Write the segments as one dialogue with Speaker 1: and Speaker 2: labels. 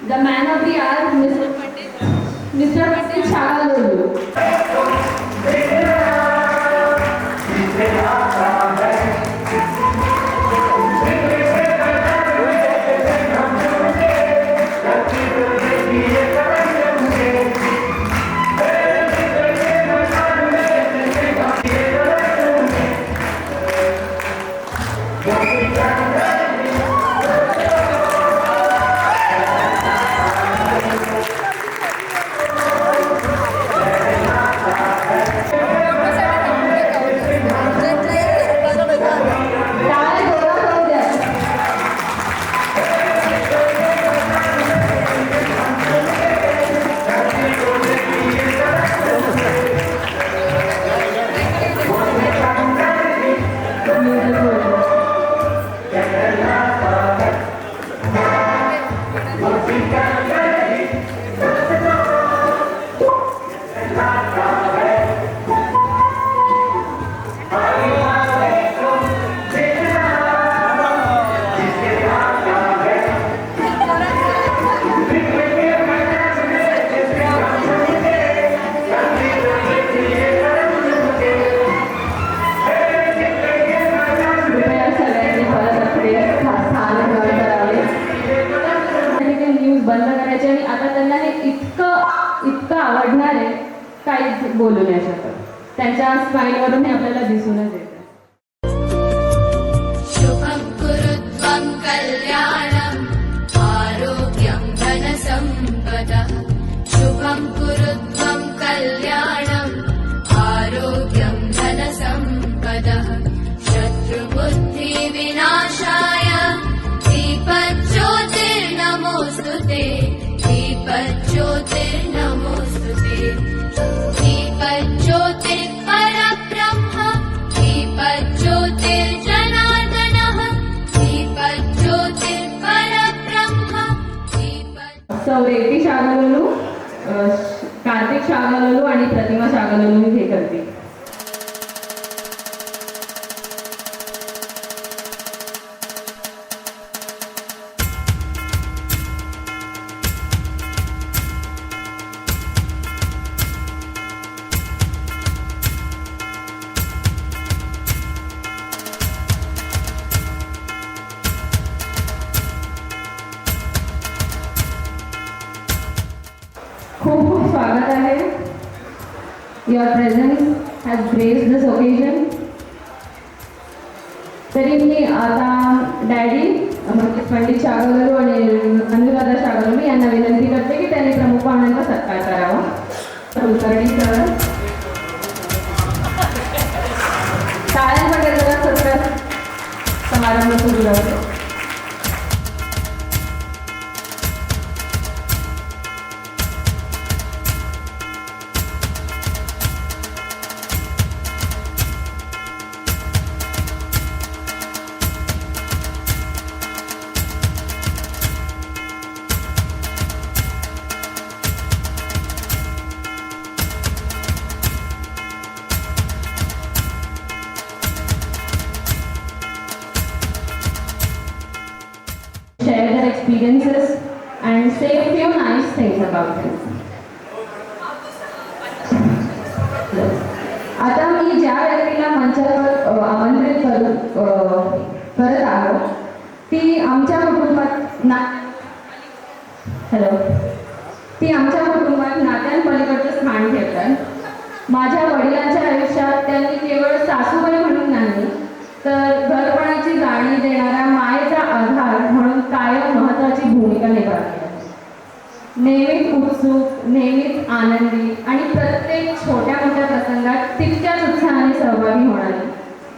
Speaker 1: The man of the hour, Mr. Pandit Shagalolu. बंद करायचे आणि आता त्यांना हे इतकं आवडणार आहे काहीच बोलू नाही शकत. त्यांच्या स्माईलवरून हे आपल्याला दिसूनच येतं.
Speaker 2: शुभं कुरुत्वं कल्याणं आरोग्यं धनसम्पदः. शुभं कुरुत्वं कल्याणं आरोग्यं धनसम्पदः. शत्रुबुद्धि विनाशाय दीपज्योतिर्नमोस्तुते. दीपज्योतिर्नमोस्तुते. दीपज्योतिर्परब्रह्म. दीपज्योतिर्जनार्दनः. दीपज्योतिर्परब्रह्म.
Speaker 1: सौ रेड्डी शागलोलू, कार्तिक शागलोलू आणि प्रतिमा शागलोलू हे करते. खूप खूप स्वागत आहे. Your presence has graced this occasion. तरी मी आता डॅडी म्हणजे पंडित शागलोलू आणि अनुराधा शागलोलू यांना विनंती करते की त्यांनी प्रमुख पाहुण्यांचा सत्कार करावा. कुलकर्णी सर टाळ्यांमध्ये जरा सत्कार समारंभ सुरू राहतो. Share their experiences and say a few nice things about them. आता मी ज्या व्यक्तीला मंचावर आमंत्रित करत आहोत ती आमच्या कुटुंबात ती आमच्या कुटुंबात नात्यांपलीकडचं स्थान ठेवतात. माझ्या वडिलांच्या आयुष्यात त्यांनी केवळ सासूबाई म्हणून नाही तर घरपणाची जाणीव देणारा मायेचा आधार म्हणून कायम महत्त्वाची भूमिका निभावली आहे. नेहमीच उत्सुक, नेहमीच आनंदी आणि प्रत्येक छोट्या मोठ्या प्रसंगात तितक्याच उत्साहाने सहभागी होणारी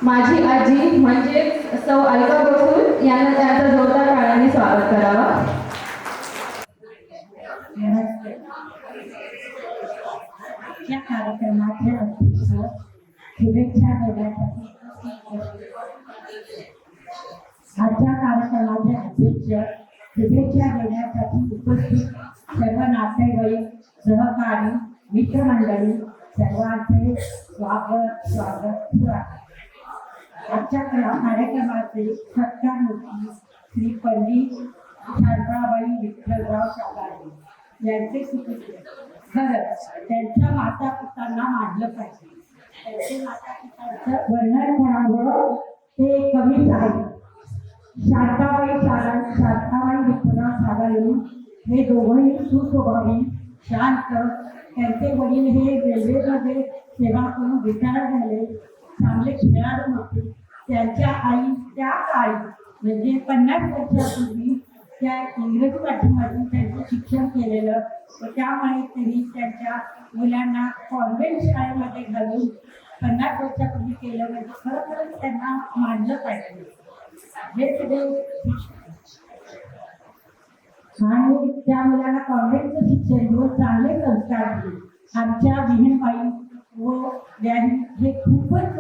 Speaker 1: माझी आजी म्हणजेच सौ अलका बसूल यांना त्याचं जोरदार टाळ्यांनी स्वागत करावा.
Speaker 3: या कार्यक्रमाच्या शुभेच्छा देण्यासाठी आजच्या कार्यक्रमाचे अध्यक्ष शुभेच्छा देण्यासाठी उपस्थित सर्व नातेवाईक, सहकारी, मित्रमंडळी सर्वांचे स्वागत. आजच्या कार्यक्रमाचे सत्कारमूर्ती श्री पंडित शारदाबाई विठ्ठलराव शाकारे यांचे सुपुत्र. खरंच त्यांच्या माता पितांना मानलं पाहिजे. त्यांचे माता पितांचं वर्णन करावं ते कमीच आहे. शारदाबाई विठ्ठलराव शाकारे हे दोघंही सुस्वभावी, शांत. त्यांचे वडील हे रेल्वेमध्ये सेवा करून रिटायर झाले, चांगले खेळाडू होते. त्यांच्या आई त्या काळी म्हणजे 50 वर्षापूर्वी त्या इंग्रजी माध्यमातून त्यांचं शिक्षण केलेलं व त्यामुळे त्यांनी त्यांच्या मुलांना कॉन्व्हेंट शाळेमध्ये घालून 50 वर्षापूर्वी केलं. म्हणजे खरोखरच त्यांना मानलं पाहिजे. हे सगळे आणि त्या मुलांना कॉन्व्हेंटचं शिक्षण घेऊन चांगले संस्कार दिले. आमच्या बहिणबाई व व्याही हे खूपच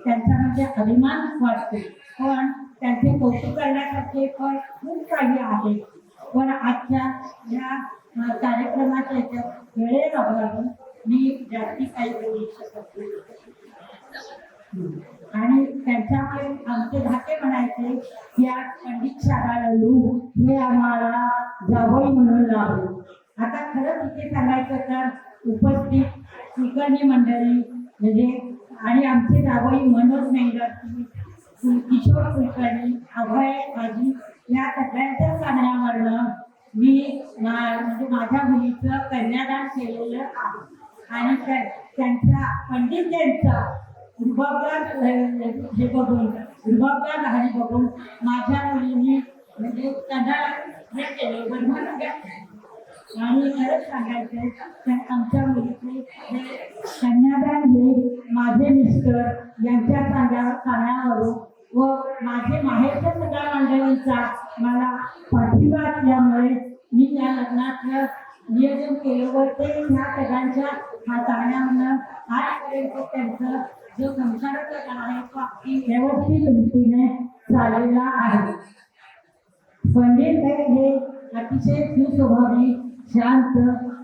Speaker 3: त्यांच्यामध्ये अभिमान वाटते. पण त्यांचे कौतुक करण्यासारखे पण खूप काही आहे. पण आजच्या या कार्यक्रमाच्या याच्यात वेळेअभावी मी जास्ती काही बोलू शकत नाही. आणि त्यांच्यामुळे आमचे धाके म्हणायचे की आज पंडित शारदालू हे आम्हाला जावई म्हणून लाभले. आता खरंच इथे सांगायचं तर उपस्थित कुलकर्णी मंडळी म्हणजे आणि आमचे जावई मनोज मेंढरकी, किशोर कुलकर्णी, अभय आजी या सगळ्यांच्या सांगण्यावरनं मी म्हणजे माझ्या मुलीचं कन्यादान केलेलं आहे. आणि त्यांचा पंडित रुबाबदार हे बघून रुबाबदार राहणे बघून माझ्या मुलीने म्हणजे त्यांना हे केले बरोबर. आणि खरंच सांगायचं तर आमच्या मुलीचे कन्यादान हे माझे मिस्टर यांच्या सांगण्यावरून व माझे माहेरच्या सगळ्या मंडळींचा मला पाठिंबा असल्यामुळे मी या लग्नाचं नियोजन केलं व ते ह्या सगळ्यांच्या सांगण्यावरून आजपर्यंत त्यांचं जो संसाराचा काळ आहे तो अगदी व्यवस्थित रीतीने चाललेला आहे. पंडित हे अतिशय सुस्वभावी, शांत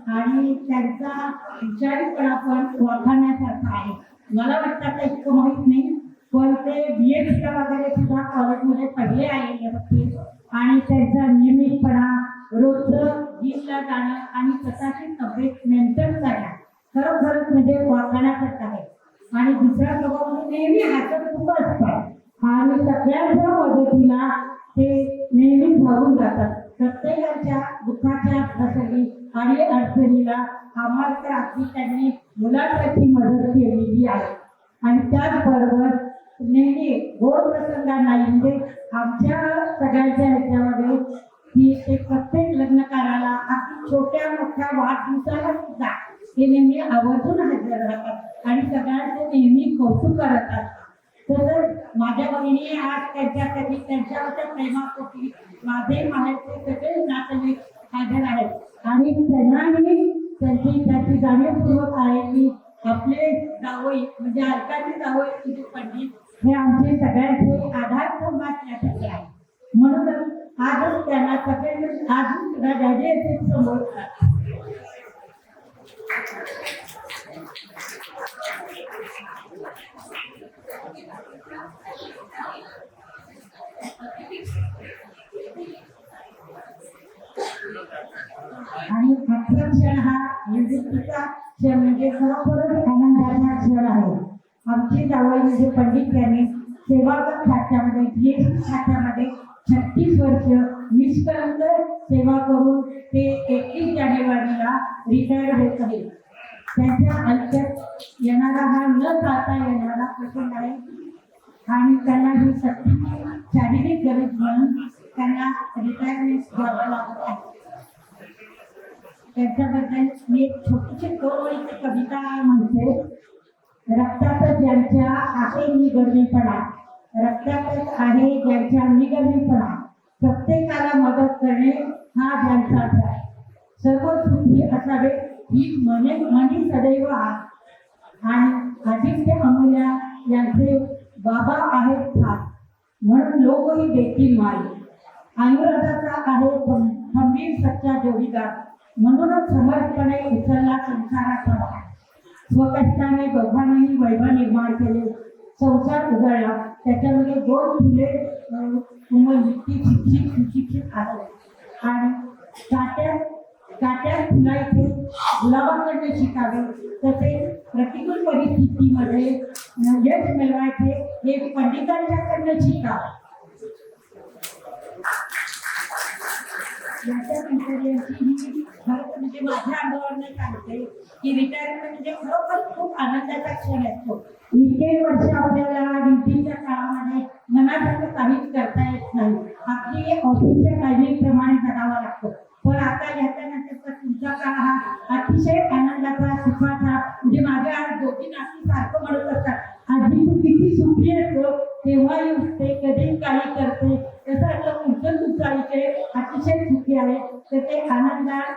Speaker 3: आणि त्यांचा विचारीपणा पण वाखाणण्यासारखा आहे. मला वाटतं आता इतकं माहीत नाही पण ते BA वगैरे सुद्धा कॉलेजमध्ये पहिले आलेले होते. आणि त्यांचा नियमितपणा, रोजचं जिमला जाणं आणि स्वतःची तब्येत मेंटेन करणं खरोखरच म्हणजे वाखाणण्यासारखं आहे. आणि दुसऱ्या लोकांमध्ये नेहमी हसत खूप असतात आणि सगळ्यांच्या मदतीला ते नेहमी धावून जातात. प्रत्येकाच्या दुःखाच्या प्रसंगी आणि अडचणीला आम्हाला तर अगदी त्यांनी मुलांसाठी मदत केलेली आहे. आणि त्याचबरोबर नेहमी गोड प्रसंगांना म्हणजे आमच्या सगळ्यांच्या ह्याच्यामध्ये की ते प्रत्येक लग्न कार्याला अगदी छोट्या मोठ्या वाढदिवसाला सुद्धा ते नेहमी आवर्जून हजर राहतात आणि सगळ्यांचे नेहमी कौतुक करतात. तसंच माझ्या बहिणी आज त्यांच्यासाठी त्यांच्यावरच्या प्रेमापोटी माझे माहेरचे सगळे नातेवाईक हजर आहेत आणि त्यांनाही त्याची जाणीवपूर्वक आहे की आपले जावई म्हणजे अलकाचे जावई तुझे पंडित हे आमचे सगळ्यांचे आधारस्तंभ असण्यासाठी आहे. म्हणूनच आजच त्यांना सगळे आजच सुद्धा डॅडी संबोधतात. आणि आजचा क्षण हा निवृत्तीचा क्षण म्हणजे खरोखरच आनंदाचा क्षण आहे. आमची जावई म्हणजे पंडित यांनी सेवागत खात्यामध्ये GST खात्यामध्ये 36 वर्ष निष्कलंक सेवा करून ते 31 जानेवारीला रिटायर होत आहे. त्यांच्या आयुष्यात येणारा हा न जाता येणारा प्रसंग आहे आणि त्यांना ही सक्तीची शारीरिक गरज म्हणून त्यांना रिटायरमेंट घ्यावं लागत आहे. त्यांच्याबद्दल मी एक छोटीशी 2 ओळीची कविता म्हणते. रक्तातच ज्यांच्या आहे निगर्मीपणा, रक्तातच आहे ज्यांच्या निगर्मीपणा, प्रत्येकाला मदत करणे हा ज्यांचाच आहे. सर्व सुखी असावे ही मनी सदैव आहे. आणि आदित्य अमूल्या यांचे बाबा आहेत ठाक म्हणून लोकही देतील माई. अनुराधाचा आहे खंबीर सच्चा जोडीदार म्हणूनच समर्थपणे उचलला संसाराचा भार. स्वकष्टाने दोघांनीही वैभव निर्माण केले, संसार उजळला. त्याच्यामध्ये 2 फुले उमलली ती शिक्षित सुशिक्षित आहेत. आणि काट्यात फुलायचे, गुलाबाकडनं शिकावे, तसेच प्रतिकूल परिस्थितीमध्ये यश मिळवायचे हे पंडितांच्याकडनं शिकावे. याच्यानंतर यांची खरं म्हणजे माझ्या अनुभवाने सांगते की रिटायरमेंट म्हणजे खरोखर खूप आनंदाचा क्षण असतो. इतके वर्ष आपल्याला ड्युटीच्या काळामध्ये मनासारखं काहीच करता येत नाही, अगदी ऑफिसच्या टायमिंगप्रमाणे जगावं लागतं. पण आता याच्यानंतरचा तुमचा काळ हा अतिशय आनंदाचा, सुखाचा, म्हणजे माझ्या दोघी नाती सारखं म्हणत असतात, आधी तू किती सुखी असतो, तेव्हाही उठते, कधी काही करते, तसं आता पुढचं तुमचं आयुष्य अतिशय सुखी आहे. तर ते आनंदात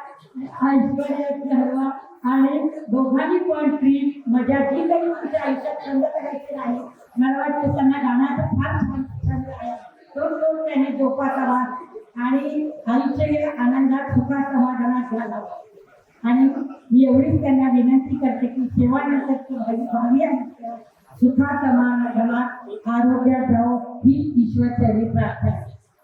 Speaker 3: ऐश्वर्यात घडवा आणि दोघांनी पण ट्रीप मजा जी काही तुमच्या आयुष्यात छंद करायचे आहे, मला वाटतं त्यांना गाण्याचा फार छान छंद आहे, तो त्याने जोपासावा आणि आयुष्य हे आनंदात, सुखात, समाधानात घालावं. आणि मी एवढीच त्यांना विनंती करते की सेवानंतरची भावी आयुष्य सुखात, समाधानात, आरोग्यात राहो ही ईश्वरचरणी प्रार्थना.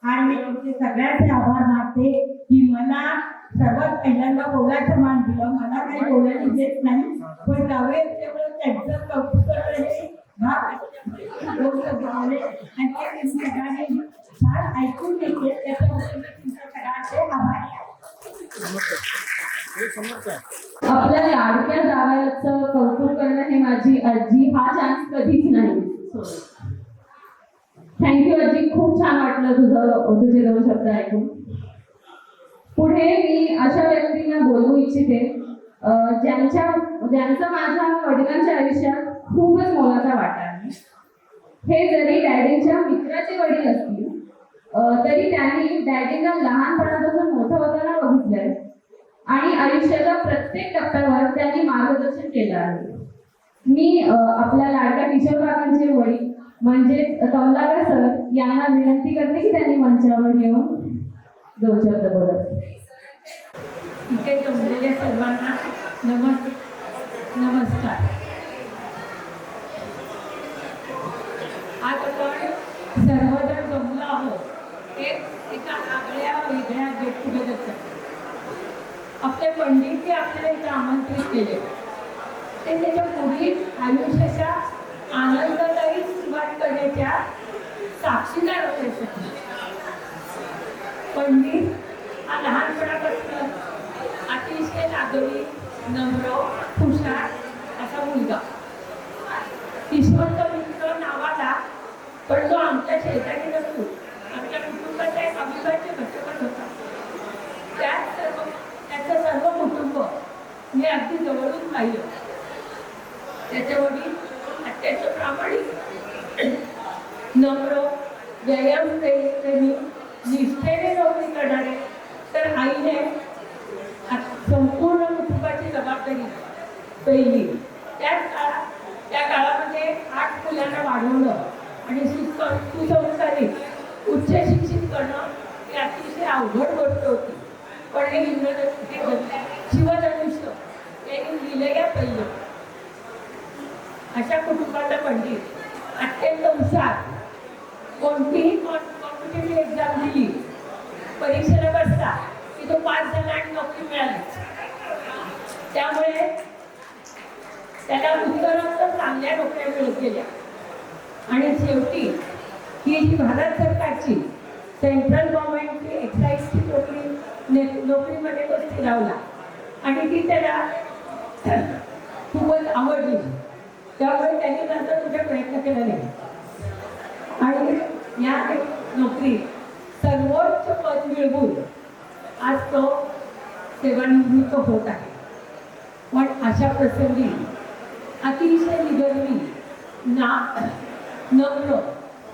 Speaker 3: आणि मी तुमचे सगळ्यांचे आभार मानते की मला सर्वात पहिल्यांदा बोलायचं मान दिलं. मला काही बोलायला देत नाही, पण गावे तेवढं त्यांचं कौतुक करणं हे भाग आणि ते सगळ्यांनी छान ऐकून घेतले, त्याच्यामुळे मी तुमच्या सगळ्यांचे आभार.
Speaker 1: आपल्या लाडक्या जावयाचं कौतुक करणं हे माझी आजी हा चान्स कधीच नाही. थँक्यू आजी, खूप छान वाटलं तुझे 2 शब्द ऐकून. पुढे मी अशा व्यक्तींना बोलवू इच्छिते ज्यांचा माझ्या वडिलांच्या आयुष्यात खूपच मोलाचा वाटा आहे. हे जरी डॅडीच्या मित्राचे वडील असतील तरी त्यांनी डॅडीला लहानपणापासून मोठं होताना बघितलंय आणि आयुष्याच्या प्रत्येक टप्प्यावर त्यांनी मार्गदर्शन केलं आहे. मी आपल्या लाडक्या किशोर काकांचे वडील म्हणजे कमलाकर सर यांना विनंती करते की त्यांनी मंचावर येऊन 2 शब्द बोलत.
Speaker 3: इथे जमलेल्या सर्वांना नमस्कार. आज आपण सर्वजण जमलो आहोत एका आगळ्या वेगळ्या गेट टुगेदरसाठी. आपले पंडितजी आपल्याला इथे आमंत्रित केले, ते त्याच्या पुढील आयुष्याच्या आनंददायी सुरुवात करण्याच्या साक्षीदार होते. पंडित हा लहानपणापासून अतिशय लाजवी, नम्र, हुशार असा मुलगा. ईश्वरचा मित्र नावाला, पण तो आमच्या शेजारी नसून आमच्या कुटुंबाचा एक अविभाज्य घटकच होता. त्याचं सर्व कुटुंब मी अगदी जवळून पाहिलं. त्याचे वडील अत्यंत प्रामाणिक, नम्र, व्यायामप्रेमी, निष्ठेने नोकरी करणारे, तर आईने संपूर्ण कुटुंबाची जबाबदारी पहिली. त्या काळामध्ये 8 मुलांना वाढवणं आणि सुसंस्कारित उच्च शिक्षित करणं ही अतिशय अवघड गोष्ट होती. पण हे शिवधनुष्य यांनी लिहिलेल्या पहिलं. अशा कुटुंबाचा पंडित अत्यंत हुशार, कोणतीही कॉम्पिटेटिव्ह एक्झाम दिली, परीक्षेला बसला की तो पास झाला आणि नोकरी मिळाली. त्यामुळे त्याला उत्तरोत्तर चांगल्या नोकऱ्या मिळत गेल्या आणि शेवटी ही जी भारत सरकारची सेंट्रल गव्हर्नमेंटची एक्साईजची नोकरीमध्ये तो स्थिरावला आणि ती त्याला खूपच आवडली. त्यामुळे त्यांनी नंतर कुठे प्रयत्न केला नाही आणि या नोकरीत सर्वोच्च पद मिळवून आज तो सेवानिवृत्त होत आहे. पण अशा प्रसंगी अतिशय निगर्वी, नम्र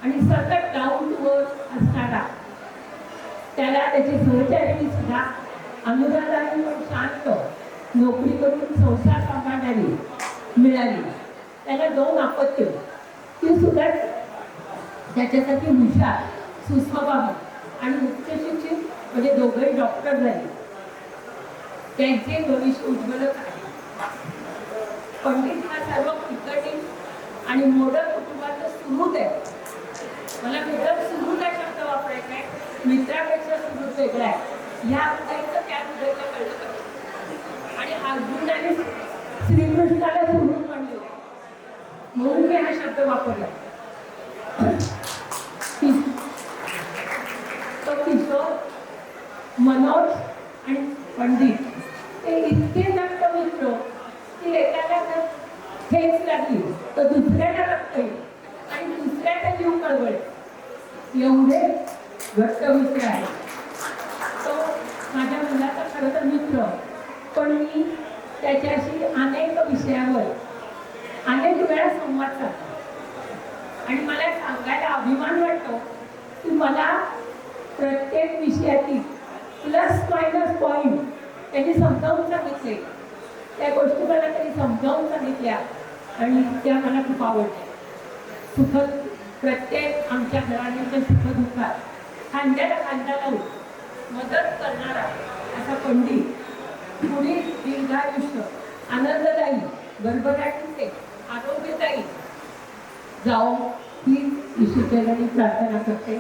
Speaker 3: आणि सतत डाऊन टू अर्थ असणारा, त्याला त्याची सहचारिणी सुद्धा अनुदानाने पण शांत नोकरी करून संसार सांभाळणारी मिळाली. त्याला 2 अपत्य, ती सुद्धा त्याच्यासाठी हुशार, सुस्वभावी आणि उच्च शिक्षित, म्हणजे दोघंही डॉक्टर झाले. त्यांचे भविष्य उज्ज्वलच आहे. पंडित हा सर्व पिकटिंग आणि मोडल कुटुंबाचं सुहृद आहे. मला मिळत सुहृद हा शब्द वापरायचा आहे, मित्रापेक्षा सुहृद वेगळा आहे. ह्या हृदयाचं त्या हृदयाला कळलं पाहिजे. आणि अर्जुनाने श्रीकृष्णाला सोडून म्हणलं म्हणून मी हा शब्द वापरला. तो किशोर, मनोज आणि पंडित ते इतके नक्क मित्र की एकाला जर ठेच लागली तर दुसऱ्याला लागते आणि दुसऱ्याचा जीव कळवळ एवढे घट्ट मित्र आहे. तो माझ्या मुलाचा खरं तर मित्र, पण मी त्याच्याशी अनेक विषयावर अनेक वेळा संवाद साधतो आणि मला सांगायला अभिमान वाटतो की मला प्रत्येक विषयातील प्लस मायनस पॉईंट त्यांनी समजावून सांगितले. त्या गोष्टी मला त्यांनी समजावून सांगितल्या आणि त्या मला खूप आवडल्या. सुखद प्रत्येक आमच्या घराण्याच्या सुखदुःखात खांद्याला खांदा लावून मदत करणारा असा पंडित पुढील दीर्घायुष्य आनंददायी गर्भधारणेचे आरोग्यदायी जाओ ही ईश्वराने प्रार्थना करते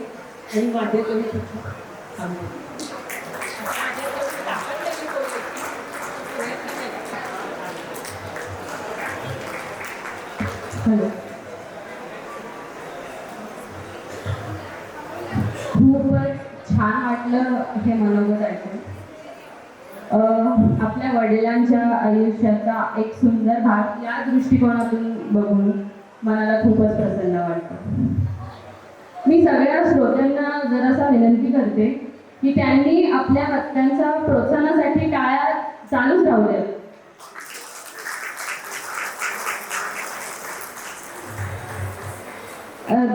Speaker 3: आणि माझ्याकडे सुद्धा थांबते. हॅलो,
Speaker 1: खूपच छान वाटलं हे मनोगत ऐकून. आपल्या वडिलांच्या आयुष्याचा एक सुंदर भाग या दृष्टिकोनातून बघून मनाला खूपच प्रसन्न वाटतं. मी सगळ्या श्रोत्यांना जरासा विनंती करते की त्यांनी आपल्या वक्त्यांच्या प्रोत्साहनासाठी टाळ्या चालूच राहू द्या.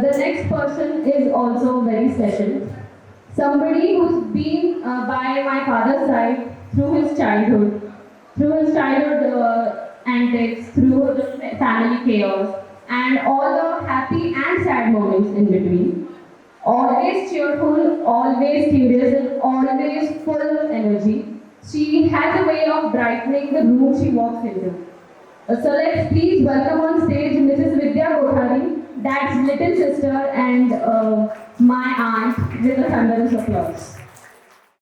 Speaker 1: The next person is also very special. Somebody who's been by my father's side through his childhood antics, through the family chaos, and all the happy and sad moments in between. Always cheerful, always curious, and always full of energy. She has a way of brightening the room she walks into. So let's please welcome on stage Mrs. Vidya Kothari, Dad's little sister and my aunt, with a thunderous applause.